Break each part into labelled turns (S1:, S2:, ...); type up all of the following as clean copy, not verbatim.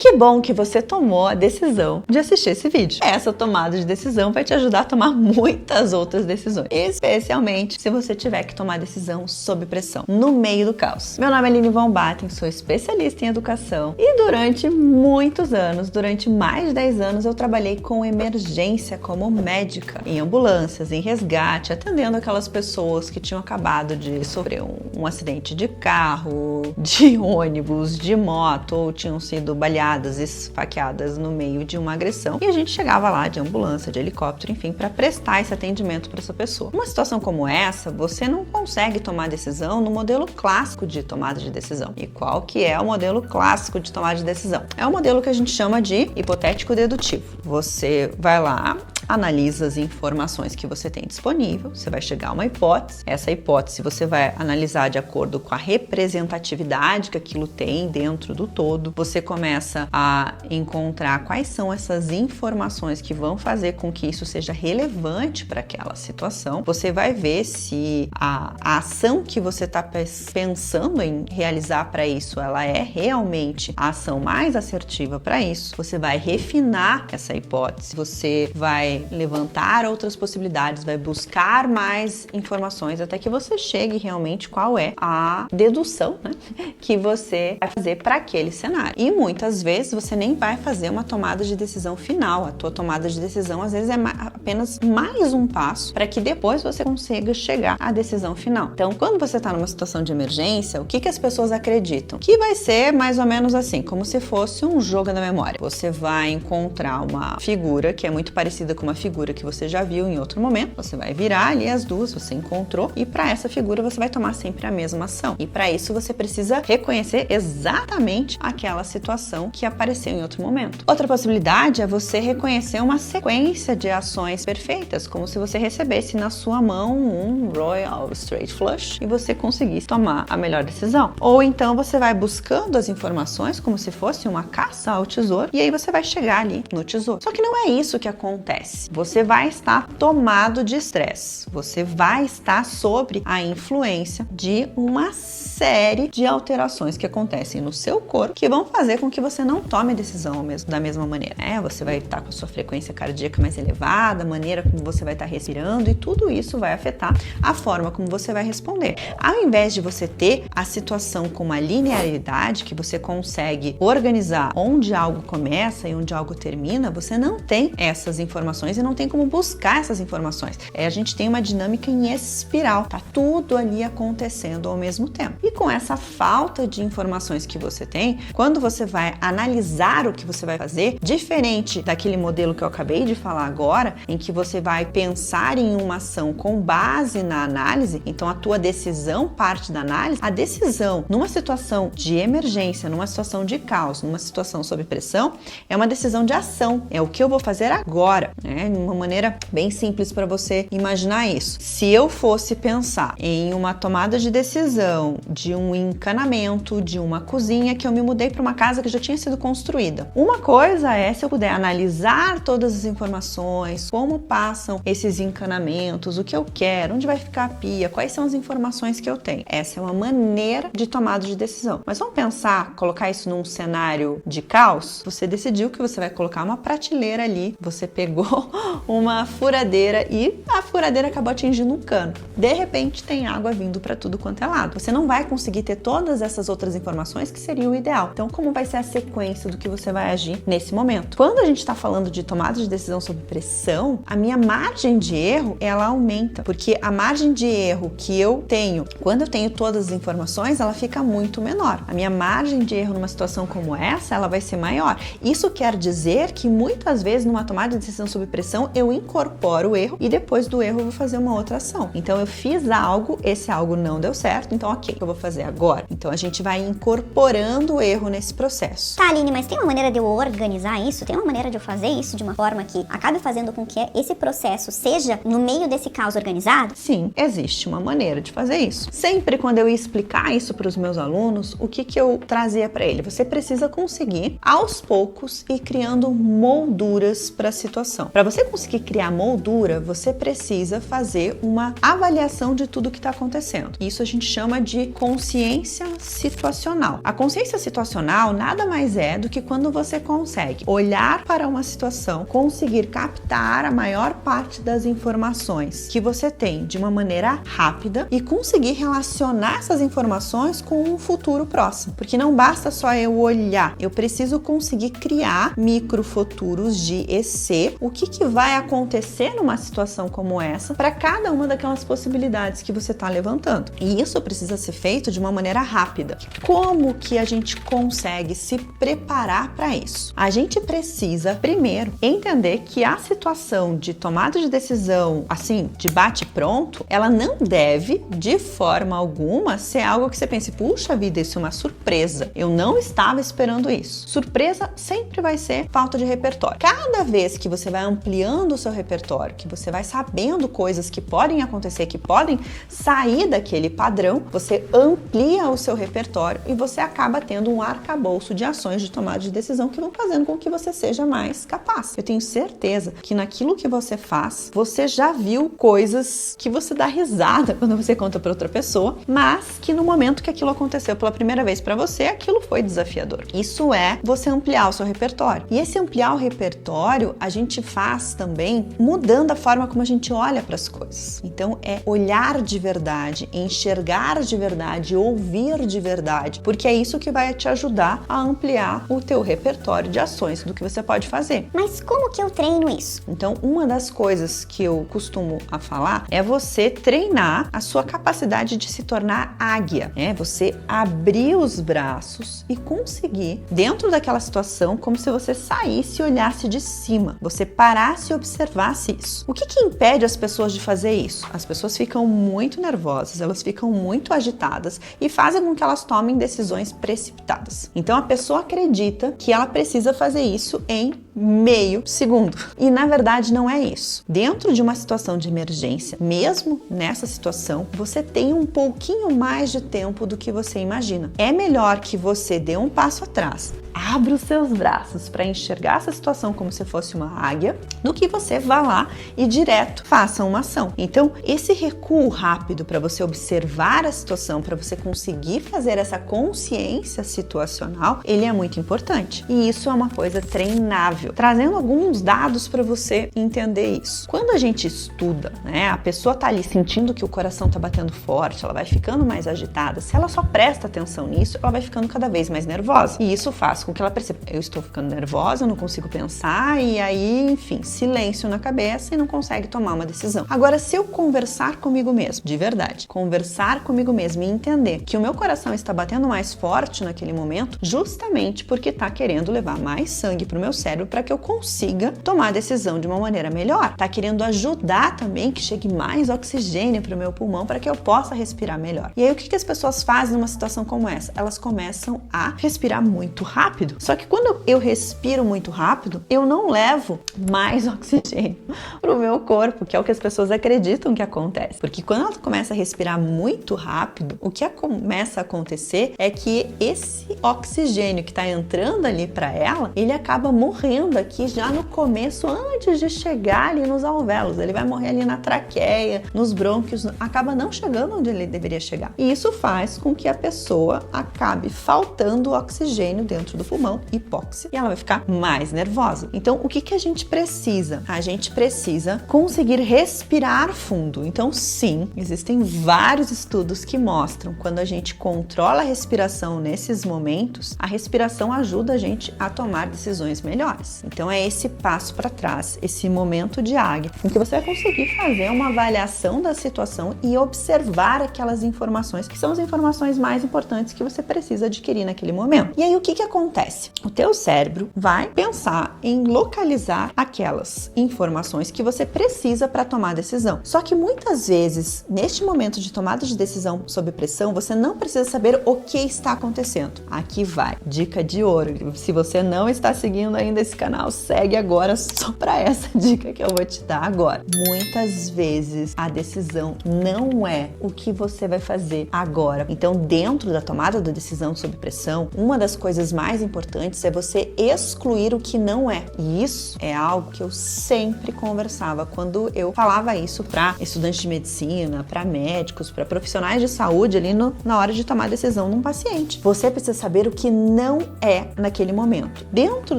S1: Que bom que você tomou a decisão de assistir esse vídeo. Essa tomada de decisão vai te ajudar a tomar muitas outras decisões, especialmente se você tiver que tomar decisão sob pressão, no meio do caos. Meu nome é Aline Von Batten, sou especialista em educação e durante muitos anos, durante mais de 10 anos, eu trabalhei com emergência como médica, em ambulâncias, em resgate, atendendo aquelas pessoas que tinham acabado de sofrer um acidente de carro, de ônibus, de moto, ou tinham sido baleadas, esfaqueadas no meio de uma agressão, e a gente chegava lá de ambulância, de helicóptero, enfim, para prestar esse atendimento para essa pessoa. Uma situação como essa, você não consegue tomar decisão no modelo clássico de tomada de decisão. E qual que é o modelo clássico de tomada de decisão? É o modelo que a gente chama de hipotético dedutivo. Você vai lá, analisa as informações que você tem disponível, você vai chegar a uma hipótese. Essa hipótese você vai analisar de acordo com a representatividade que aquilo tem dentro do todo. Você começa a encontrar quais são essas informações que vão fazer com que isso seja relevante para aquela situação. Você vai ver se a ação que você está pensando em realizar para isso, ela é realmente a ação mais assertiva para isso. Você vai refinar essa hipótese, você vai levantar outras possibilidades, vai buscar mais informações até que você chegue realmente qual é a dedução, né, que você vai fazer para aquele cenário. E muitas vezes você nem vai fazer uma tomada de decisão final. A tua tomada de decisão às vezes é apenas mais um passo para que depois você consiga chegar à decisão final. Então, quando você está numa situação de emergência, o que as pessoas acreditam? Que vai ser mais ou menos assim, como se fosse um jogo da memória. Você vai encontrar uma figura que é muito parecida com uma figura que você já viu em outro momento, você vai virar ali as duas, você encontrou, e para essa figura você vai tomar sempre a mesma ação. E para isso você precisa reconhecer exatamente aquela situação que apareceu em outro momento. Outra possibilidade é você reconhecer uma sequência de ações perfeitas, como se você recebesse na sua mão um Royal Straight Flush e você conseguisse tomar a melhor decisão. Ou então você vai buscando as informações como se fosse uma caça ao tesouro, e aí você vai chegar ali no tesouro. Só que não é isso que acontece. Você vai estar tomado de estresse. Você vai estar sobre a influência de uma série de alterações que acontecem no seu corpo que vão fazer com que você não tome decisão da mesma maneira, né? Você vai estar com a sua frequência cardíaca mais elevada, a maneira como você vai estar respirando, e tudo isso vai afetar a forma como você vai responder. Ao invés de você ter a situação com uma linearidade que você consegue organizar onde algo começa e onde algo termina, você não tem essas informações e não tem como buscar essas informações. A gente tem uma dinâmica em espiral, tá tudo ali acontecendo ao mesmo tempo. E com essa falta de informações que você tem, quando você vai analisar o que você vai fazer, diferente daquele modelo que eu acabei de falar agora, em que você vai pensar em uma ação com base na análise, então a tua decisão parte da análise, a decisão numa situação de emergência, numa situação de caos, numa situação sob pressão, é uma decisão de ação, é o que eu vou fazer agora, né? De uma maneira bem simples para você imaginar isso. Se eu fosse pensar em uma tomada de decisão de um encanamento, de uma cozinha, que eu me mudei para uma casa que já tinha sido construída. Uma coisa é se eu puder analisar todas as informações, como passam esses encanamentos, o que eu quero, onde vai ficar a pia, quais são as informações que eu tenho. Essa é uma maneira de tomada de decisão. Mas vamos pensar, colocar isso num cenário de caos? Você decidiu que você vai colocar uma prateleira ali, você pegou uma furadeira e a furadeira acabou atingindo um cano. De repente tem água vindo para tudo quanto é lado. Você não vai conseguir ter todas essas outras informações que seria o ideal. Então, como vai ser a sequência do que você vai agir nesse momento? Quando a gente está falando de tomada de decisão sob pressão, a minha margem de erro, ela aumenta, porque a margem de erro que eu tenho, quando eu tenho todas as informações, ela fica muito menor. A minha margem de erro numa situação como essa, ela vai ser maior. Isso quer dizer que muitas vezes numa tomada de decisão sob pressão, eu incorporo o erro e depois do erro eu vou fazer uma outra ação. Então eu fiz algo, esse algo não deu certo, então ok, o que eu vou fazer agora? Então a gente vai incorporando o erro nesse processo.
S2: Tá, Aline, mas tem uma maneira de eu organizar isso? Tem uma maneira de eu fazer isso de uma forma que acabe fazendo com que esse processo seja no meio desse caos organizado?
S1: Sim, existe uma maneira de fazer isso. Sempre quando eu ia explicar isso para os meus alunos, o que eu trazia para ele? Você precisa conseguir, aos poucos, ir criando molduras para a situação. Para você conseguir criar moldura, você precisa fazer uma avaliação de tudo que está acontecendo. Isso a gente chama de consciência situacional. A consciência situacional nada mais é do que quando você consegue olhar para uma situação, conseguir captar a maior parte das informações que você tem de uma maneira rápida e conseguir relacionar essas informações com um futuro próximo. Porque não basta só eu olhar, eu preciso conseguir criar microfuturos de EC, o que vai acontecer numa situação como essa para cada uma daquelas possibilidades que você está levantando. E isso precisa ser feito de uma maneira rápida. Como que a gente consegue se preparar para isso? A gente precisa, primeiro, entender que a situação de tomada de decisão, assim, de bate-pronto, ela não deve, de forma alguma, ser algo que você pense, puxa vida, isso é uma surpresa. Eu não estava esperando isso. Surpresa sempre vai ser falta de repertório. Cada vez que você vai ampliando o seu repertório, que você vai sabendo coisas que podem acontecer, que podem sair daquele padrão, você amplia o seu repertório e você acaba tendo um arcabouço de ações de tomada de decisão que vão fazendo com que você seja mais capaz. Eu tenho certeza que naquilo que você faz, você já viu coisas que você dá risada quando você conta para outra pessoa, mas que no momento que aquilo aconteceu pela primeira vez para você, aquilo foi desafiador. Isso é você ampliar o seu repertório. E esse ampliar o repertório, a gente faz também mudando a forma como a gente olha para as coisas. Então é olhar de verdade, enxergar de verdade, ouvir de verdade, porque é isso que vai te ajudar a ampliar o teu repertório de ações do que você pode fazer.
S2: Mas como que eu treino isso?
S1: Então, uma das coisas que eu costumo a falar é você treinar a sua capacidade de se tornar águia, né? Você abrir os braços e conseguir, dentro daquela situação, como se você saísse e olhasse de cima, você parasse e observasse isso. O que impede as pessoas de fazer isso? As pessoas ficam muito nervosas, elas ficam muito agitadas e fazem com que elas tomem decisões precipitadas. Então, a pessoa acredita que ela precisa fazer isso em meio segundo. E na verdade não é isso. Dentro de uma situação de emergência, mesmo nessa situação, você tem um pouquinho mais de tempo do que você imagina. É melhor que você dê um passo atrás, abra os seus braços para enxergar essa situação como se fosse uma águia, do que você vá lá e direto faça uma ação. Então, esse recuo rápido para você observar a situação, para você conseguir fazer essa consciência situacional, ele é muito importante. E isso é uma coisa treinável. Trazendo alguns dados para você entender isso. Quando a gente estuda, né, a pessoa tá ali sentindo que o coração tá batendo forte, ela vai ficando mais agitada. Se ela só presta atenção nisso, ela vai ficando cada vez mais nervosa. E isso faz com que ela perceba, eu estou ficando nervosa, eu não consigo pensar, e aí, enfim, silêncio na cabeça e não consegue tomar uma decisão. Agora, se eu conversar comigo mesmo, de verdade, conversar comigo mesmo e entender que o meu coração está batendo mais forte naquele momento, justamente porque tá querendo levar mais sangue pro meu cérebro para que eu consiga tomar a decisão de uma maneira melhor. Tá querendo ajudar também que chegue mais oxigênio pro meu pulmão para que eu possa respirar melhor. E aí, o que as pessoas fazem numa situação como essa? Elas começam a respirar muito rápido. Só que quando eu respiro muito rápido, eu não levo mais oxigênio pro meu corpo, que é o que as pessoas acreditam que acontece. Porque quando ela começa a respirar muito rápido, o que começa a acontecer é que esse oxigênio que tá entrando ali para ela, ele acaba morrendo aqui já no começo, antes de chegar ali nos alvéolos. Ele vai morrer ali na traqueia, nos brônquios, acaba não chegando onde ele deveria chegar. E isso faz com que a pessoa acabe faltando oxigênio dentro do pulmão, hipóxia, e ela vai ficar mais nervosa. Então, o que a gente precisa? A gente precisa conseguir respirar fundo. Então, sim, existem vários estudos que mostram quando a gente controla a respiração nesses momentos, a respiração ajuda a gente a tomar decisões melhores. Então, é esse passo para trás, esse momento de águia, em que você vai conseguir fazer uma avaliação da situação e observar aquelas informações que são as informações mais importantes que você precisa adquirir naquele momento. E aí, o que acontece? O teu cérebro vai pensar em localizar aquelas informações que você precisa para tomar a decisão. Só que muitas vezes, neste momento de tomada de decisão sob pressão, você não precisa saber o que está acontecendo. Aqui vai, dica de ouro. Se você não está seguindo ainda esse canal, segue agora só pra essa dica que eu vou te dar agora. Muitas vezes a decisão não é o que você vai fazer agora. Então, dentro da tomada da decisão sob pressão, uma das coisas mais importantes é você excluir o que não é. E isso é algo que eu sempre conversava quando eu falava isso para estudantes de medicina, para médicos, para profissionais de saúde ali na hora de tomar decisão num paciente. Você precisa saber o que não é naquele momento. Dentro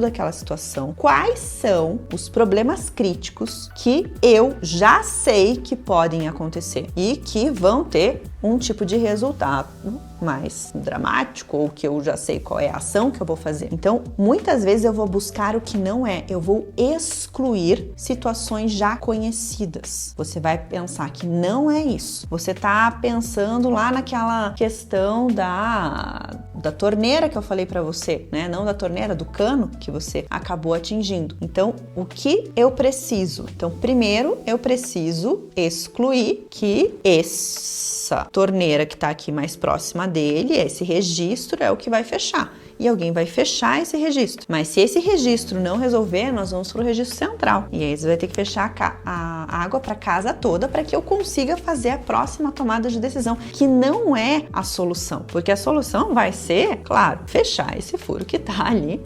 S1: daquela situação, quais são os problemas críticos que eu já sei que podem acontecer e que vão ter um tipo de resultado mais dramático, ou que eu já sei qual é a ação que eu vou fazer. Então, muitas vezes eu vou buscar o que não é, eu vou excluir situações já conhecidas. Você vai pensar que não é isso. Você tá pensando lá naquela questão da torneira que eu falei para você, né? Não da torneira, do cano que você acabou atingindo. Então, o que eu preciso? Então, primeiro eu preciso excluir que essa torneira que está aqui mais próxima dele, esse registro é o que vai fechar. E alguém vai fechar esse registro. Mas se esse registro não resolver, nós vamos para o registro central. E aí você vai ter que fechar a água para a casa toda para que eu consiga fazer a próxima tomada de decisão, que não é a solução. Porque a solução vai ser, claro, fechar esse furo que está ali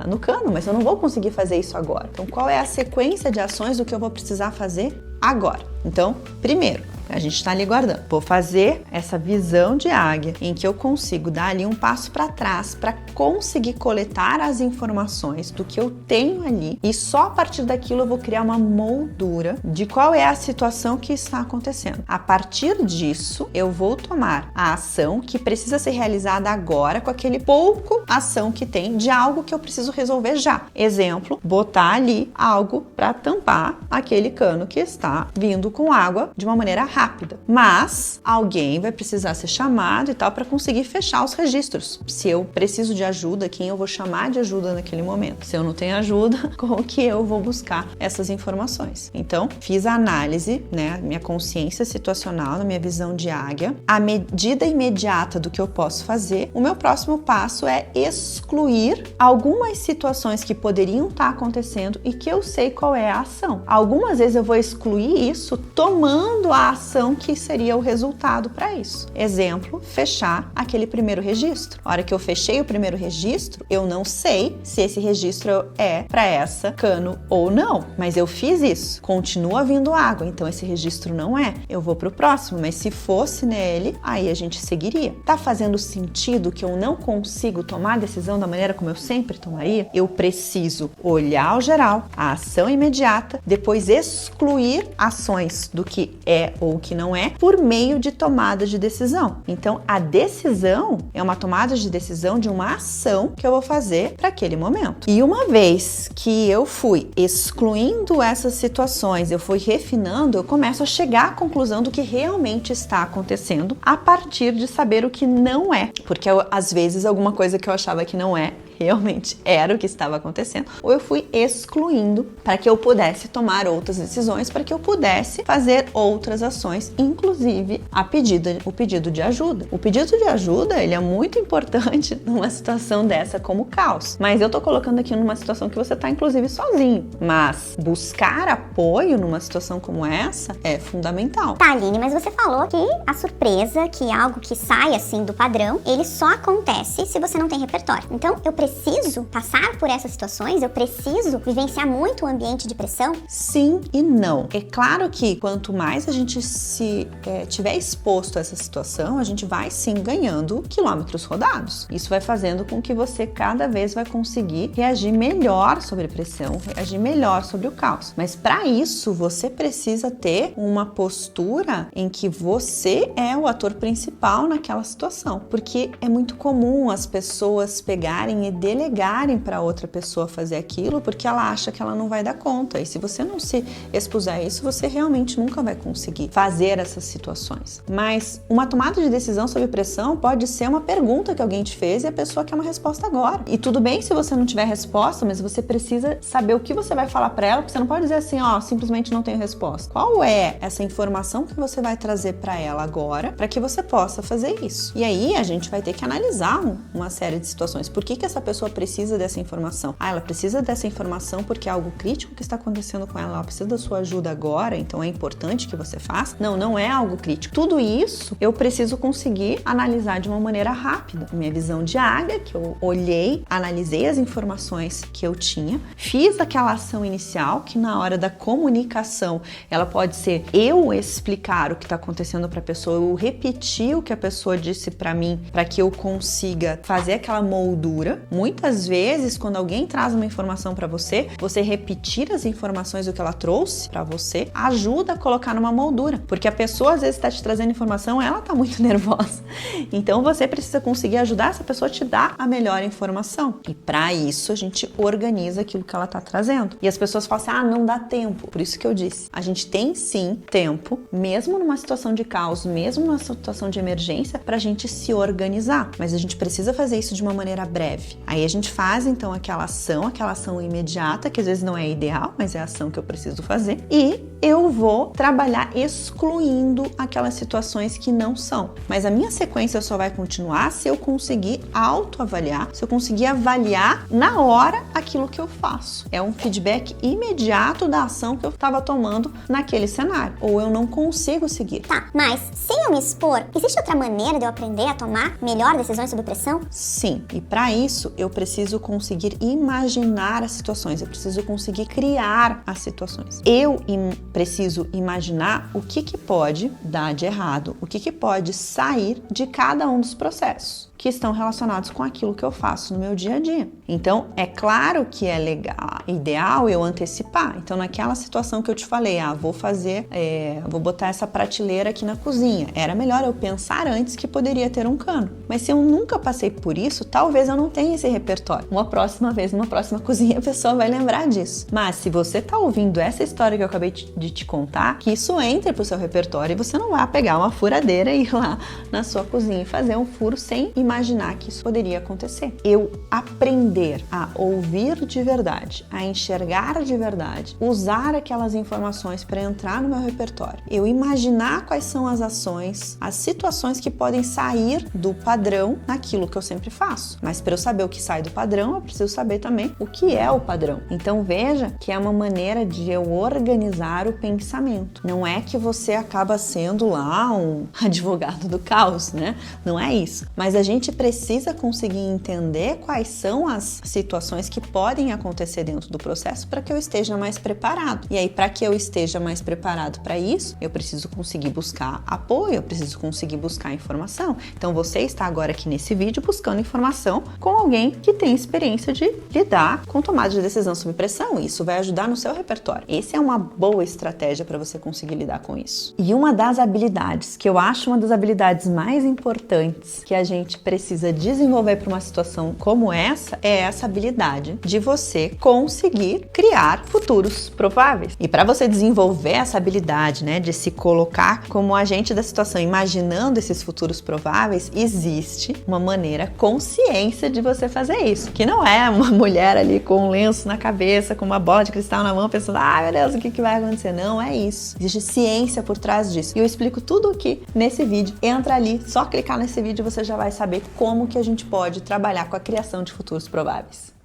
S1: no cano, mas eu não vou conseguir fazer isso agora. Então, qual é a sequência de ações do que eu vou precisar fazer agora? Então, primeiro, a gente está ali guardando. Vou fazer essa visão de águia em que eu consigo dar ali um passo para trás para conseguir coletar as informações do que eu tenho ali e só a partir daquilo eu vou criar uma moldura de qual é a situação que está acontecendo. A partir disso, eu vou tomar a ação que precisa ser realizada agora com aquele pouco ação que tem de algo que eu preciso resolver já. Exemplo, botar ali algo para tampar aquele cano que está vindo com água de uma maneira rápida, mas alguém vai precisar ser chamado e tal para conseguir fechar os registros. Se eu preciso de ajuda, quem eu vou chamar de ajuda naquele momento? Se eu não tenho ajuda, como que eu vou buscar essas informações? Então, fiz a análise, né, minha consciência situacional, na minha visão de águia, a medida imediata do que eu posso fazer. O meu próximo passo é excluir algumas situações que poderiam estar acontecendo e que eu sei qual é a ação. Algumas vezes eu vou excluir isso tomando a ação que seria o resultado para isso. Exemplo, fechar aquele primeiro registro. A hora que eu fechei o primeiro registro, eu não sei se esse registro é para essa cano ou não, mas eu fiz isso. Continua vindo água, então esse registro não é. Eu vou pro próximo, mas se fosse nele, aí a gente seguiria. Tá fazendo sentido que eu não consigo tomar a decisão da maneira como eu sempre tomaria? Eu preciso olhar o geral, a ação imediata, depois excluir ações do que é ou o que não é, por meio de tomada de decisão. Então, a decisão é uma tomada de decisão de uma ação que eu vou fazer para aquele momento. E uma vez que eu fui excluindo essas situações, eu fui refinando, eu começo a chegar à conclusão do que realmente está acontecendo a partir de saber o que não é. Porque às vezes alguma coisa que eu achava que não é, realmente era o que estava acontecendo, ou eu fui excluindo para que eu pudesse tomar outras decisões, para que eu pudesse fazer outras ações, inclusive o pedido de ajuda. O pedido de ajuda, ele é muito importante numa situação dessa como caos, mas eu tô colocando aqui numa situação que você tá inclusive sozinho, mas buscar apoio numa situação como essa é fundamental.
S2: Tá, Aline, mas você falou que a surpresa, que algo que sai assim do padrão, ele só acontece se você não tem repertório. Então, eu preciso passar por essas situações? Eu preciso vivenciar muito o ambiente de pressão?
S1: Sim e não. É claro que quanto mais a gente tiver exposto a essa situação, a gente vai sim ganhando quilômetros rodados. Isso vai fazendo com que você cada vez vai conseguir reagir melhor sobre pressão, reagir melhor sobre o caos. Mas para isso, você precisa ter uma postura em que você é o ator principal naquela situação. Porque é muito comum as pessoas pegarem e delegarem para outra pessoa fazer aquilo porque ela acha que ela não vai dar conta. E se você não se expuser a isso, você realmente nunca vai conseguir fazer essas situações. Mas uma tomada de decisão sob pressão pode ser uma pergunta que alguém te fez e a pessoa quer uma resposta agora. E tudo bem se você não tiver resposta, mas você precisa saber o que você vai falar para ela, porque você não pode dizer assim, simplesmente não tenho resposta. Qual é essa informação que você vai trazer para ela agora, para que você possa fazer isso? E aí a gente vai ter que analisar uma série de situações. Por que essa pessoa precisa dessa informação? Ah, ela precisa dessa informação porque é algo crítico que está acontecendo com ela precisa da sua ajuda agora, então é importante que você faça. Não, não é algo crítico. Tudo isso eu preciso conseguir analisar de uma maneira rápida. Minha visão de águia, que eu olhei, analisei as informações que eu tinha, fiz aquela ação inicial, que na hora da comunicação, ela pode ser eu explicar o que está acontecendo para a pessoa, eu repetir o que a pessoa disse para mim, para que eu consiga fazer aquela moldura. Muitas vezes, quando alguém traz uma informação para você, você repetir as informações do que ela trouxe para você ajuda a colocar numa moldura, porque a pessoa às vezes está te trazendo informação, ela tá muito nervosa. Então você precisa conseguir ajudar essa pessoa a te dar a melhor informação. E para isso a gente organiza aquilo que ela tá trazendo. E as pessoas falam assim: "Ah, não dá tempo". Por isso que eu disse, a gente tem sim tempo, mesmo numa situação de caos, mesmo numa situação de emergência, pra gente se organizar, mas a gente precisa fazer isso de uma maneira breve. Aí a gente faz então aquela ação imediata, que às vezes não é ideal, mas é a ação que eu preciso fazer, e eu vou trabalhar excluindo aquelas situações que não são. Mas a minha sequência só vai continuar se eu conseguir autoavaliar, se eu conseguir avaliar na hora aquilo que eu faço. É um feedback imediato da ação que eu estava tomando naquele cenário, ou eu não consigo seguir.
S2: Tá, mas sem eu me expor, existe outra maneira de eu aprender a tomar melhor decisões sob pressão?
S1: Sim, e para isso eu preciso conseguir imaginar as situações, eu preciso conseguir criar as situações. Eu preciso imaginar o que pode dar de errado, o que pode sair de cada um dos processos que estão relacionados com aquilo que eu faço no meu dia a dia. Então, é claro que é legal, ideal eu antecipar. Então, naquela situação que eu te falei, vou botar essa prateleira aqui na cozinha. Era melhor eu pensar antes que poderia ter um cano. Mas se eu nunca passei por isso, talvez eu não tenha esse repertório. Uma próxima vez, numa próxima cozinha, a pessoa vai lembrar disso. Mas se você tá ouvindo essa história que eu acabei de te contar, que isso entre pro seu repertório e você não vai pegar uma furadeira e ir lá na sua cozinha e fazer um furo sem imaginar que isso poderia acontecer. Eu aprender a ouvir de verdade, a enxergar de verdade, usar aquelas informações para entrar no meu repertório. Eu imaginar quais são as ações, as situações que podem sair do padrão naquilo que eu sempre faço. Mas para eu saber o que sai do padrão, eu preciso saber também o que é o padrão. Então veja que é uma maneira de eu organizar o pensamento. Não é que você acaba sendo lá um advogado do caos, né? Não é isso. Mas a gente precisa conseguir entender quais são as situações que podem acontecer dentro do processo para que eu esteja mais preparado. E aí, para que eu esteja mais preparado para isso, eu preciso conseguir buscar apoio, eu preciso conseguir buscar informação. Então, você está agora aqui nesse vídeo buscando informação com alguém que tem experiência de lidar com tomada de decisão sob pressão. Isso vai ajudar no seu repertório. Essa é uma boa estratégia para você conseguir lidar com isso. E uma das habilidades, que eu acho uma das habilidades mais importantes que a gente precisa desenvolver para uma situação como essa, é essa habilidade de você conseguir criar futuros prováveis. E para você desenvolver essa habilidade, né, de se colocar como agente da situação, imaginando esses futuros prováveis, existe uma maneira consciência de você fazer isso, que não é uma mulher ali com um lenço na cabeça, com uma bola de cristal na mão, pensando, meu Deus, o que vai acontecer? Não é isso. Existe ciência por trás disso. E eu explico tudo aqui nesse vídeo. Entra ali, só clicar nesse vídeo você já vai saber como que a gente pode trabalhar com a criação de futuros prováveis.